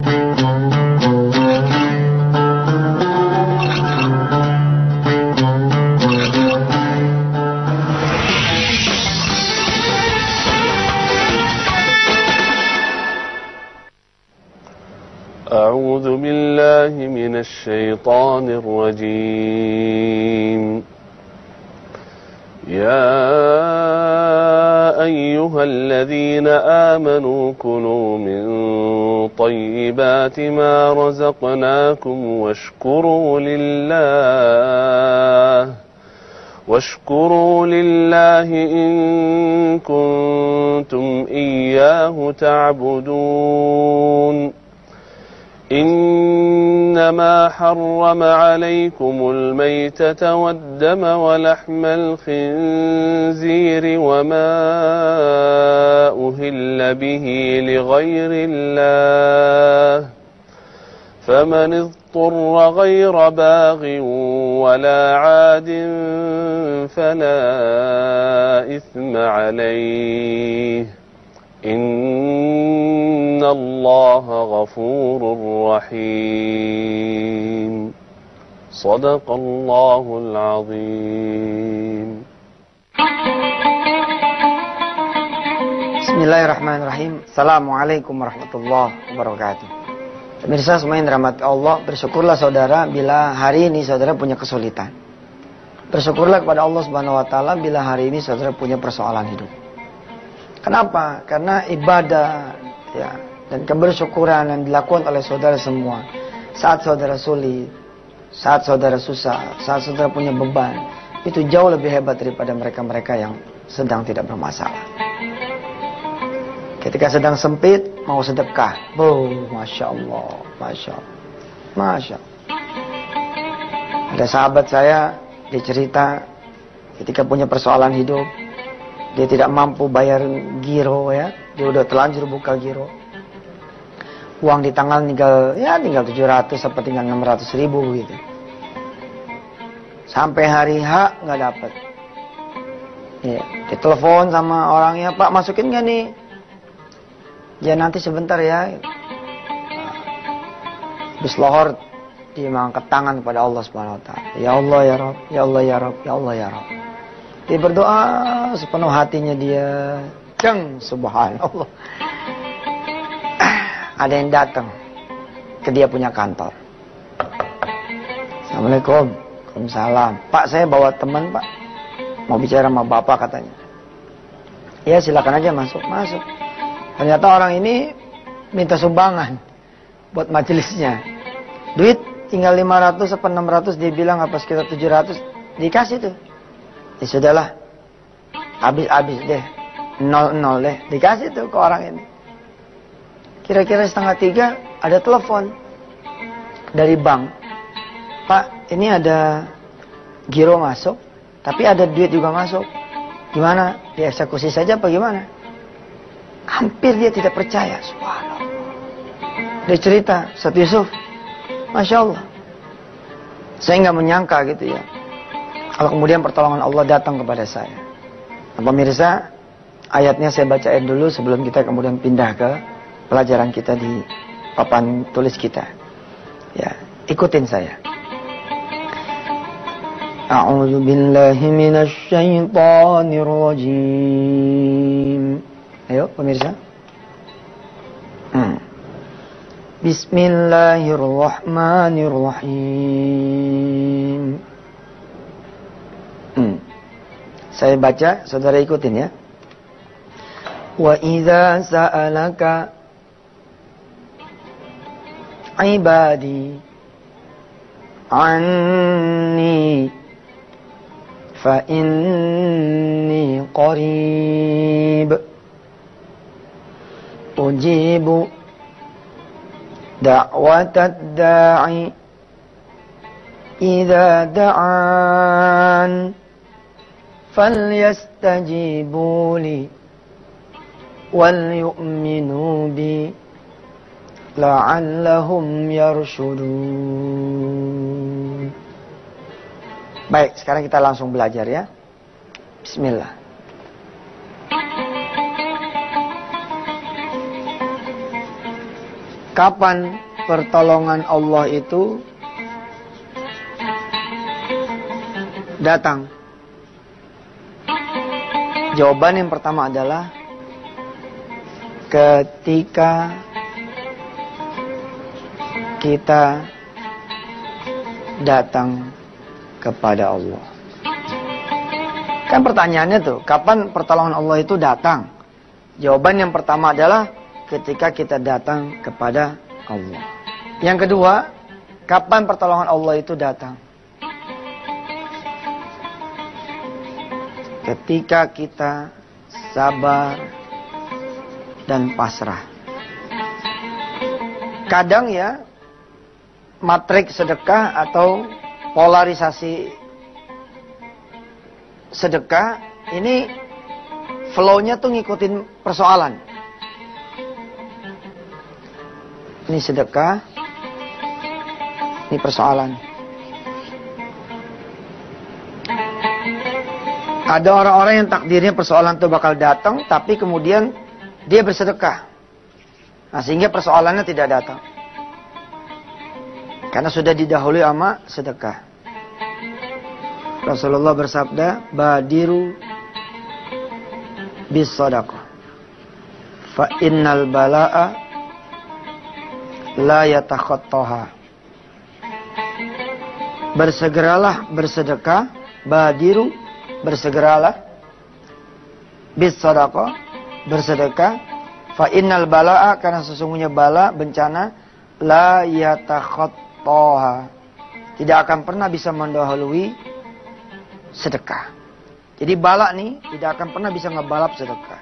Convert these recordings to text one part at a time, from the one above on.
أعوذ بالله من الشيطان الرجيم. يا أيها الذين آمنوا كلوا من طيبات ما رزقناكم واشكروا لله إن كنتم إياه تعبدون. إنما حرم عليكم الميتة والدم ولحم الخنزير وما أهل به لغير الله، فمن اضطر غير باغ ولا عاد فلا إثم عليه، إن الله غفور رحيم. صدق الله العظيم. Bismillahirrahmanirrahim. Assalamualaikum warahmatullahi wabarakatuh. Pemirsa semua yang dirahmati Allah, bersyukurlah saudara bila hari ini saudara punya kesulitan. Bersyukurlah kepada Allah Subhanahu wa taala bila hari ini saudara punya persoalan hidup. Kenapa? Karena ibadah ya dan kebersyukuran yang dilakukan oleh saudara semua saat saudara sulit, saat saudara susah, saat saudara punya beban, itu jauh lebih hebat daripada mereka-mereka yang sedang tidak bermasalah. Ketika sedang sempit, mau sedekah. Masya Allah, Masya Allah, Masya Allah. Ada sahabat saya, dia cerita ketika punya persoalan hidup, dia tidak mampu bayar giro ya, dia udah telanjur buka giro. Uang di tangan tinggal 700 apa tinggal 600 ribu gitu. Sampai hari H nggak dapet. Ya, ditelepon sama orangnya, Pak masukin nggak nih? Ya nanti sebentar ya. Habis lohor dia mengangkat tangan kepada Allah Subhanahu Wa Taala. Ya Allah ya Rabb, ya Allah ya Rabb, ya Allah ya Rabb. Dia berdoa sepenuh hatinya dia. Subhanallah. Ada yang datang ke dia punya kantor. Assalamualaikum. Waalaikumsalam. Pak saya bawa teman Pak. Mau bicara sama Bapak katanya. Ya silakan aja masuk. Ternyata orang ini minta sumbangan buat majelisnya. Duit tinggal 500 apa 600, dia bilang apa sekitar 700. Dikasih tuh. Ya sudahlah, habis deh, 0 deh, dikasih tuh ke orang ini. Kira-kira 2:30 ada telepon dari bank, Pak ini ada giro masuk, tapi ada duit juga masuk, gimana, dieksekusi saja apa gimana? Hampir dia tidak percaya, subhanallah. Dia cerita, Ustaz Yusuf, Masya Allah, saya nggak menyangka gitu ya, kalau kemudian pertolongan Allah datang kepada saya. Nah, pemirsa, ayatnya saya bacain dulu sebelum kita kemudian pindah ke pelajaran kita di papan tulis kita. Ya, ikutin saya. A'udzu billahi minasy syaithanir rajim. Ayo pemirsa. Bismillahirrahmanirrahim. Saya baca, saudara ikutin ya. Wa idza sa'alaka ibadi anni fa inni qarib ujibu da'watad da'i idza da'an falyastajibu li wal yu'minu bi la'allahum yarshudun. Baik, sekarang kita langsung belajar ya. Bismillah. kapan pertolongan Allah itu datang? Jawaban yang pertama adalah ketika kita datang kepada Allah. Kan pertanyaannya tuh, kapan pertolongan Allah itu datang? Jawaban yang pertama adalah ketika kita datang kepada Allah. Yang kedua, kapan pertolongan Allah itu datang? Ketika kita sabar dan pasrah. Kadang ya, matrik sedekah atau polarisasi sedekah ini flow-nya tuh ngikutin persoalan. Ini sedekah, ini persoalan. Ada orang-orang yang takdirnya persoalan itu bakal datang, tapi kemudian dia bersedekah. Nah, sehingga persoalannya tidak datang. Karena sudah didahului sama sedekah. Rasulullah bersabda, badiru bis sadaqah. Fa innal bala'a la yatakhattaha. Bersegeralah bersedekah, badiru bersegeralah bis sadaqah, bersedekah, fa innal bala'a, karena sesungguhnya bala, bencana, la yatakhattaha, tidak akan pernah bisa mendahului sedekah. Jadi bala nih tidak akan pernah bisa ngebalap sedekah.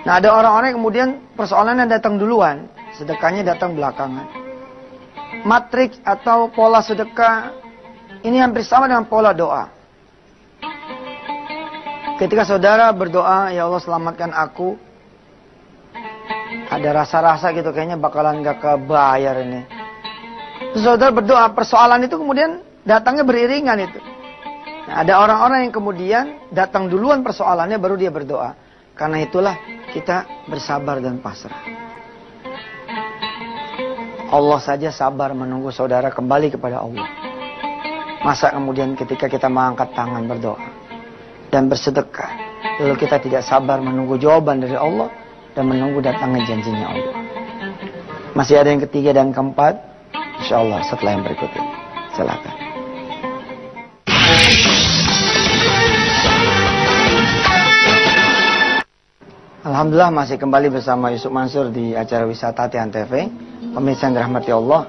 Nah, ada orang-orang yang kemudian persoalannya datang duluan, sedekahnya datang belakangan. Matrik atau pola sedekah ini hampir sama dengan pola doa. Ketika saudara berdoa, ya Allah selamatkan aku, ada rasa-rasa gitu kayaknya bakalan gak kebayar ini. Terus saudara berdoa, persoalan itu kemudian datangnya beriringan itu. Nah, ada orang-orang yang kemudian datang duluan persoalannya baru dia berdoa. Karena itulah kita bersabar dan pasrah. Allah saja sabar menunggu saudara kembali kepada Allah. Masa kemudian ketika kita mengangkat tangan berdoa dan bersedekah, lalu kita tidak sabar menunggu jawaban dari Allah dan menunggu datangnya janjinya Allah. Masih ada yang ketiga dan keempat, insyaallah setelah yang berikut ini. Silakan. Alhamdulillah masih kembali bersama Yusuf Mansur di acara Wisata Tian TV. Pemirsa yang dirahmati Allah,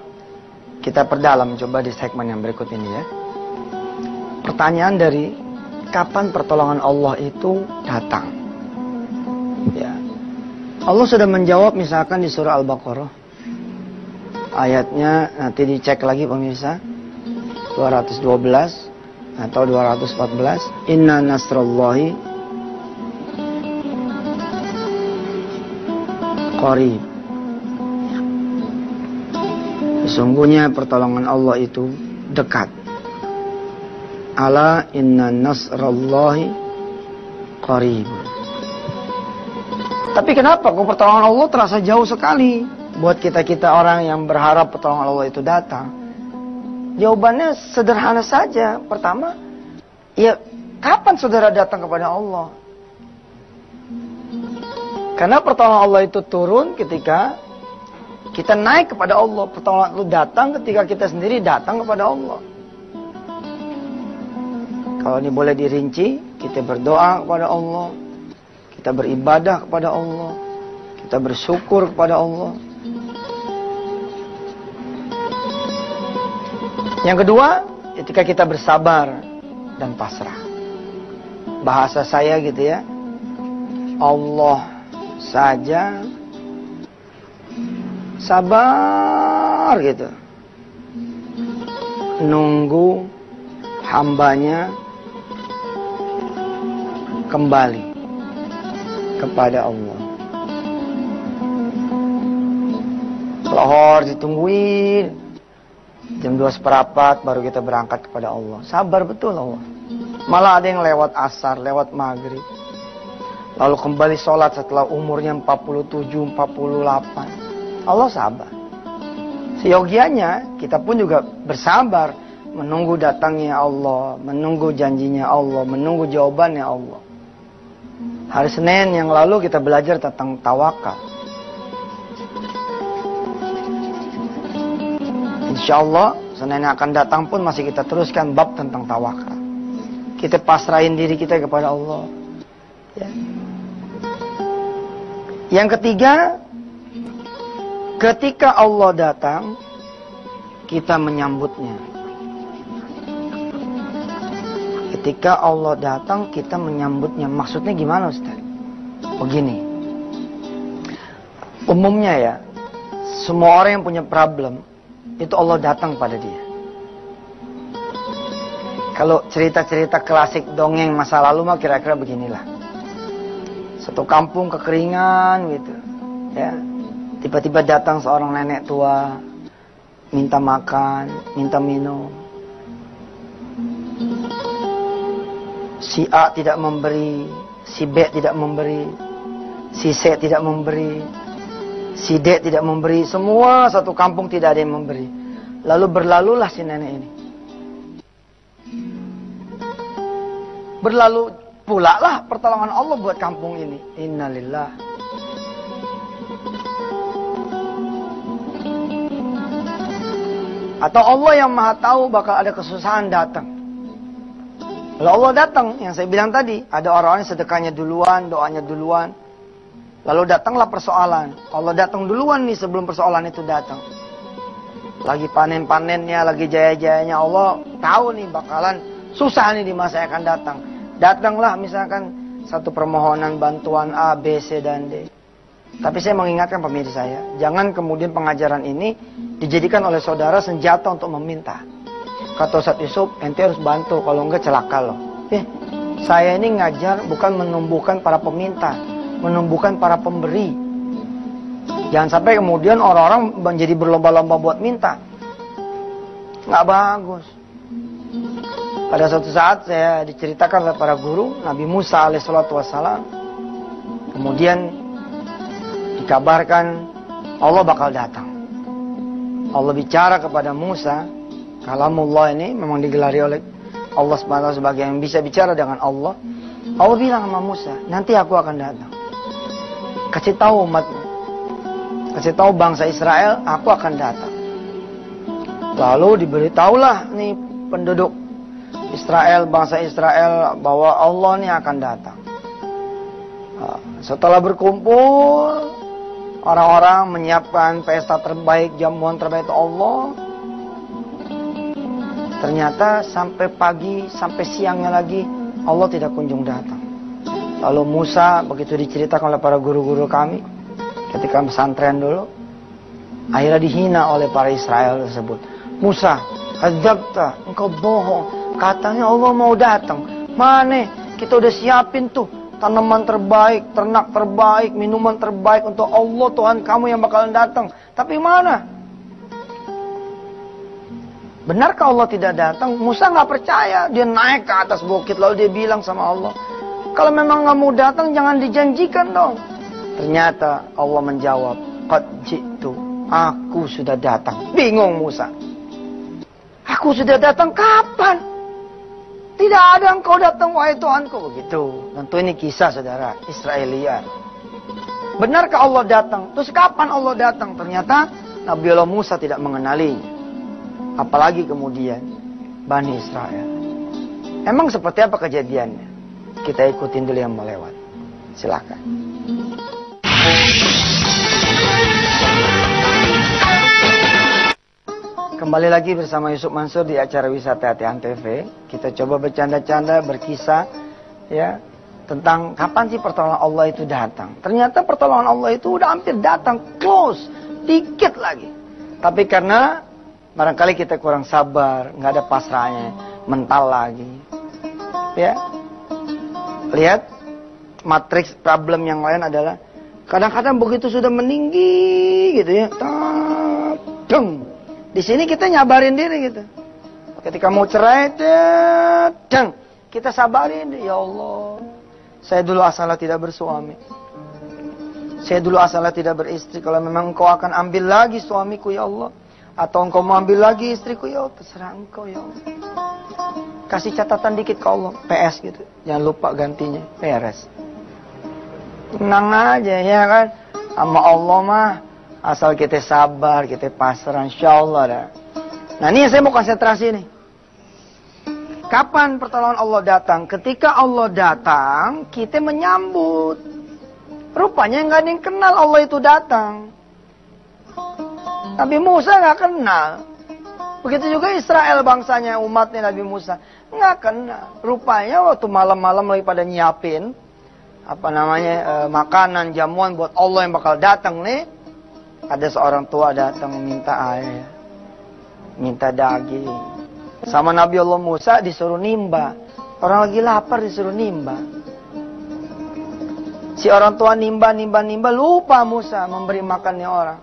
kita perdalam coba di segmen yang berikut ini ya. Pertanyaan dari kapan pertolongan Allah itu datang? Ya. Allah sudah menjawab misalkan di surah Al-Baqarah. Ayatnya nanti dicek lagi pemirsa. 212 atau 214. Inna nasrallahi qarib. Sesungguhnya pertolongan Allah itu dekat. Ala inna nasrallahi qarib. Tapi kenapa kok pertolongan Allah terasa jauh sekali buat kita-kita orang yang berharap pertolongan Allah itu datang? Jawabannya sederhana saja. Pertama, ya kapan saudara datang kepada Allah? Karena pertolongan Allah itu turun ketika kita naik kepada Allah. Pertolongan itu datang ketika kita sendiri datang kepada Allah. Kalau ini boleh dirinci, kita berdoa kepada Allah, kita beribadah kepada Allah, kita bersyukur kepada Allah. Yang kedua, ketika kita bersabar dan pasrah. Bahasa saya gitu ya, Allah saja sabar gitu, nunggu hambanya kembali kepada Allah. Lohor ditungguin, jam 2:15 baru kita berangkat kepada Allah. Sabar betul Allah. Malah ada yang lewat asar, lewat maghrib, lalu kembali sholat setelah umurnya 47, 48. Allah sabar. Seyogianya kita pun juga bersabar menunggu datangnya Allah, menunggu janjinya Allah, menunggu jawabannya Allah. Hari Senin yang lalu kita belajar tentang tawakal. Insya Allah Senin yang akan datang pun masih kita teruskan bab tentang tawakal. Kita pasrahin diri kita kepada Allah. Ya. Yang ketiga, ketika Allah datang, kita menyambutnya. Ketika Allah datang, kita menyambutnya. Maksudnya gimana, Ustaz? Begini. Umumnya ya, semua orang yang punya problem, itu Allah datang pada dia. Kalau cerita-cerita klasik dongeng masa lalu mah kira-kira beginilah. Satu kampung kekeringan gitu. Ya. Tiba-tiba datang seorang nenek tua, minta makan, minta minum. Si A tidak memberi, si B tidak memberi, si C tidak memberi, si D tidak memberi. Semua satu kampung tidak ada yang memberi. Lalu berlalulah si nenek ini. Berlalu pula lah pertolongan Allah buat kampung ini. Innalillah. Atau Allah yang maha tahu bakal ada kesusahan datang. Kalau Allah datang, yang saya bilang tadi, ada orang-orang yang sedekahnya duluan, doanya duluan. Lalu datanglah persoalan. Allah datang duluan nih sebelum persoalan itu datang. Lagi panen-panennya, lagi jaya-jayanya, Allah tahu nih bakalan susah nih di masa yang akan datang. Datanglah misalkan satu permohonan bantuan A, B, C, dan D. Tapi saya mengingatkan pemirsa saya, jangan kemudian pengajaran ini dijadikan oleh saudara senjata untuk meminta. Kata Ustaz Yusuf, ente harus bantu, kalau enggak celaka loh. Saya ini ngajar bukan menumbuhkan para peminta, menumbuhkan para pemberi. Jangan sampai kemudian orang-orang menjadi berlomba-lomba buat minta. Nggak bagus. Pada suatu saat saya diceritakan oleh para guru, Nabi Musa alaihissalam, kemudian dikabarkan Allah bakal datang. Allah bicara kepada Musa, kalamullah ini memang digelari oleh Allah SWT sebagai yang bisa bicara dengan Allah. Allah bilang sama Musa, nanti aku akan datang. Kasih tahu umatmu, kasih tahu bangsa Israel, aku akan datang. Lalu diberitahulah nih penduduk Israel, bangsa Israel, bahwa Allah nih akan datang. Setelah berkumpul, orang-orang menyiapkan pesta terbaik, jamuan terbaik Allah. Ternyata sampai pagi, sampai siangnya lagi, Allah tidak kunjung datang. Lalu Musa, begitu diceritakan oleh para guru-guru kami, ketika pesantren dulu, akhirnya dihina oleh para Israel tersebut. Musa, kadzabta, engkau bohong. Katanya Allah mau datang. Mana? Kita udah siapin tuh tanaman terbaik, ternak terbaik, minuman terbaik untuk Allah Tuhan kamu yang bakalan datang. Tapi mana? Benarkah Allah tidak datang? Musa nggak percaya. Dia naik ke atas bukit lalu dia bilang sama Allah, kalau memang nggak mau datang jangan dijanjikan dong. Ternyata Allah menjawab, qad ji'tu, aku sudah datang. Bingung Musa. Aku sudah datang kapan? Tidak ada engkau datang wahai Tuhanku. Begitu. Tentu ini kisah saudara Israeliat. Benarkah Allah datang? Terus kapan Allah datang? Ternyata Nabi Allah Musa tidak mengenalinya. Apalagi kemudian Bani Israel. Emang seperti apa kejadiannya? Kita ikutin dulu yang melewat. Silakan. Kembali lagi bersama Yusuf Mansur di acara Wisata Hati Antv. Kita coba bercanda-canda, berkisah ya tentang kapan sih pertolongan Allah itu datang. Ternyata pertolongan Allah itu udah hampir datang, close, dikit lagi. Tapi karena barangkali kita kurang sabar, nggak ada pasrahnya, mental lagi. Ya, lihat matriks problem yang lain adalah kadang-kadang begitu sudah meninggi gitu ya, deng. Di sini kita nyabarin diri gitu. Ketika mau cerai, deng, kita sabarin, ya Allah, saya dulu asalnya tidak bersuami, saya dulu asalnya tidak beristri. Kalau memang Engkau akan ambil lagi suamiku, ya Allah, Atau engkau mau ambil lagi istriku, ya terserah engkau ya Allah. Kasih catatan dikit ke Allah, PS gitu. Jangan lupa gantinya, beres. Tenang aja ya kan. Sama Allah mah, asal kita sabar, kita pasrah, insya Allah dah. Nah ini saya mau konsentrasi nih. Kapan pertolongan Allah datang? Ketika Allah datang, kita menyambut. Rupanya nggak ada yang kenal Allah itu datang. Nabi Musa nggak kenal. Begitu juga Israel bangsanya, umatnya Nabi Musa. Nggak kenal. Rupanya waktu malam-malam lagi pada nyiapin makanan, jamuan buat Allah yang bakal datang nih. Ada seorang tua datang minta air, minta daging. Sama Nabi Allah Musa disuruh nimba. Orang lagi lapar disuruh nimba. Si orang tua nimba, lupa Musa memberi makannya orang.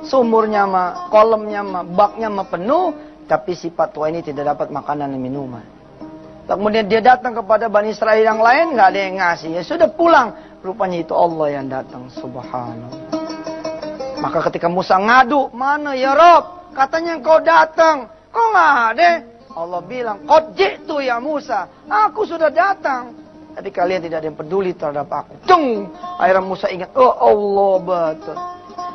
Sumurnya mah, kolamnya mah, baknya mah penuh, tapi si tua ini tidak dapat makanan dan minuman. Kemudian dia datang kepada Bani Israel yang lain, nggak ada yang ngasih. Ya sudah pulang. Rupanya itu Allah yang datang, subhanallah. Maka ketika Musa ngadu, mana ya Rob? Katanya engkau datang. Kok nggak ada? Allah bilang, qad ji'tu ya Musa. Aku sudah datang. Tapi kalian tidak ada yang peduli terhadap aku. Cung! Akhirnya Musa ingat, oh Allah betul.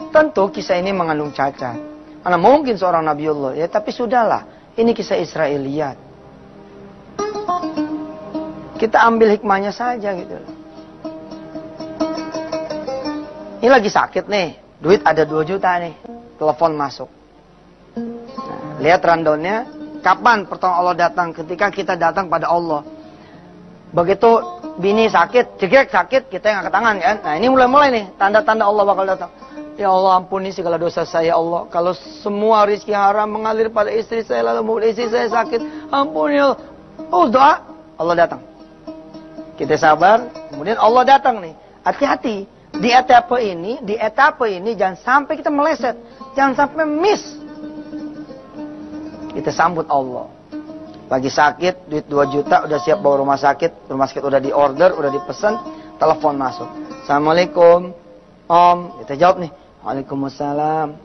Tentu kisah ini mengandung cacat. Karena mungkin seorang Nabiullah. Ya tapi sudahlah. Ini kisah Israiliyat. Kita ambil hikmahnya saja gitu. Ini lagi sakit nih. Duit ada 2 juta nih. Telepon masuk. Nah, lihat rundownnya. Kapan pertolongan Allah datang? Ketika kita datang pada Allah. Begitu bini sakit, jegrek sakit, kita yang angkat tangan kan. Nah ini mulai-mulai nih. Tanda-tanda Allah bakal datang. Ya Allah ampuni segala dosa saya Allah. Kalau semua rezeki haram mengalir pada istri saya, lalu membuat istri saya sakit, ampuni Allah. Oh doa, Allah datang. Kita sabar, kemudian Allah datang nih. Hati-hati. Di etapa ini jangan sampai kita meleset. Jangan sampai miss. Kita sambut Allah. Lagi sakit, duit 2 juta, udah siap bawa rumah sakit. Rumah sakit udah di order, udah dipesan, telepon masuk. Assalamualaikum, Om. Kita jawab nih. Waalaikumsalam.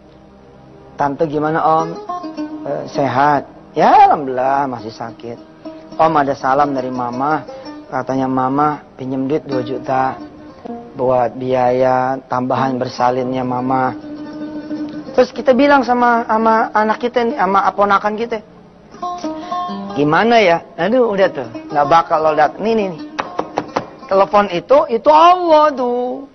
Tante gimana Om? Sehat. Ya Alhamdulillah masih sakit. Om ada salam dari Mama. Katanya Mama pinjam duit 2 juta. Buat biaya tambahan bersalinnya Mama. Terus kita bilang sama anak kita nih, sama ponakan kita. Gimana ya? Aduh udah tuh. Gak bakal lo datang. Nih. Telepon itu Allah tuh.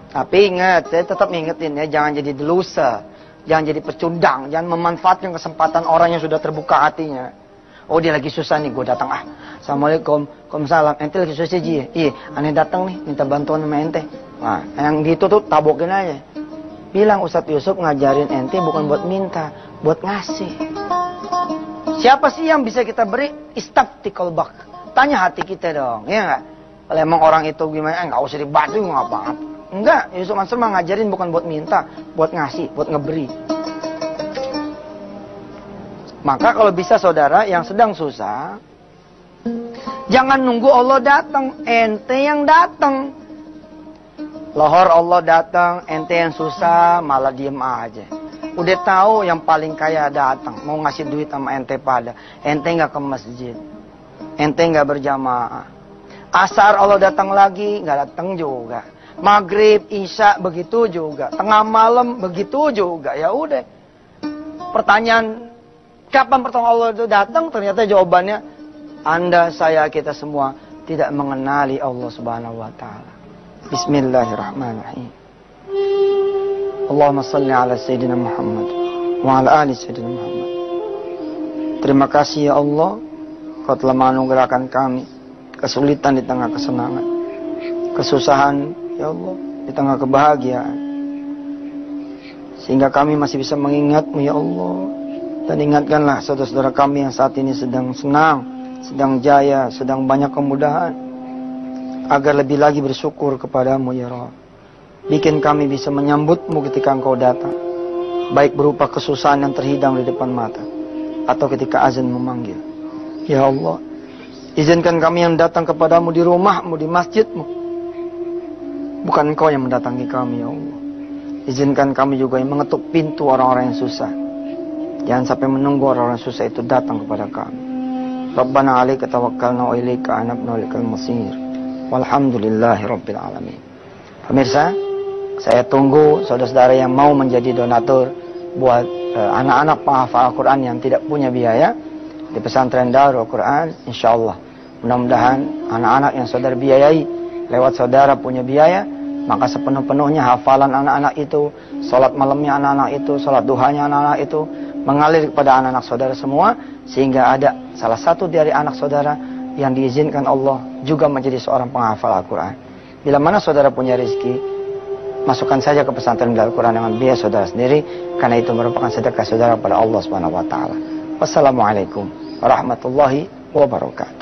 Tapi ingat, saya tetap ngingetin ya, jangan jadi delusa, jangan jadi pecundang, jangan memanfaatkan kesempatan orang yang sudah terbuka hatinya. Oh dia lagi susah nih, gue datang Assalamualaikum, Waalaikumsalam, ente lagi susah Ji? Iya, aneh datang nih, minta bantuan sama ente. Nah, yang gitu tuh tabokin aja. Bilang Ustadz Yusuf ngajarin ente bukan buat minta, buat ngasih. Siapa sih yang bisa kita beri? Istafti qalbak. Tanya hati kita dong, ya nggak? Kalau emang orang itu gimana, nggak usah dibantu, ngapa-ngapa. Enggak, Yusuf Mansur mah ngajarin bukan buat minta, buat ngasih, buat ngeberi. Maka kalau bisa saudara yang sedang susah, jangan nunggu Allah datang, ente yang datang. Lohor Allah datang, ente yang susah malah diem aja. Udah tahu yang paling kaya datang, mau ngasih duit sama ente pada, ente nggak ke masjid, ente nggak berjamaah. Asar Allah datang lagi, nggak datang juga. Maghrib, Isya begitu juga. Tengah malam begitu juga. Ya udah. Pertanyaan kapan pertolongan Allah itu datang? Ternyata jawabannya Anda, saya, kita semua tidak mengenali Allah Subhanahu wa taala. Bismillahirrahmanirrahim. Allahumma salli ala Sayyidina Muhammad wa ala ali Sayyidina Muhammad. Terima kasih ya Allah, Kau telah menganugerahkan kami kesulitan di tengah kesenangan, kesusahan ya Allah di tengah kebahagiaan, sehingga kami masih bisa mengingat-Mu ya Allah. Dan ingatkanlah saudara-saudara kami yang saat ini sedang senang, sedang jaya, sedang banyak kemudahan, agar lebih lagi bersyukur kepadamu ya Rabb. Bikin kami bisa menyambutmu ketika Engkau datang, baik berupa kesusahan yang terhidang di depan mata, atau ketika azan memanggil. Ya Allah, izinkan kami yang datang kepadamu di rumahmu, di masjidmu, bukan Engkau yang mendatangi kami ya Allah. Izinkan kami juga yang mengetuk pintu orang-orang yang susah. Jangan sampai menunggu orang-orang susah itu datang kepada kami. Rabbana 'alaika tawakkalna wa ilaika anabna wa ilaikal masir. Walhamdulillahi rabbil alamin. Pemirsa, saya tunggu saudara-saudara yang mau menjadi donatur buat anak-anak penghafal Al-Quran yang tidak punya biaya di pesantren Darul Quran. Insyaallah, mudah-mudahan anak-anak yang saudara biayai lewat saudara punya biaya, maka sepenuh-penuhnya hafalan anak-anak itu, sholat malamnya anak-anak itu, sholat duhanya anak-anak itu mengalir kepada anak-anak saudara semua, sehingga ada salah satu dari anak saudara yang diizinkan Allah juga menjadi seorang penghafal Al-Quran. Bila mana saudara punya rezeki, masukkan saja ke pesantren Darul Quran dengan biaya saudara sendiri, karena itu merupakan sedekah saudara kepada Allah Subhanahu wa taala. Wassalamualaikum warahmatullahi wabarakatuh.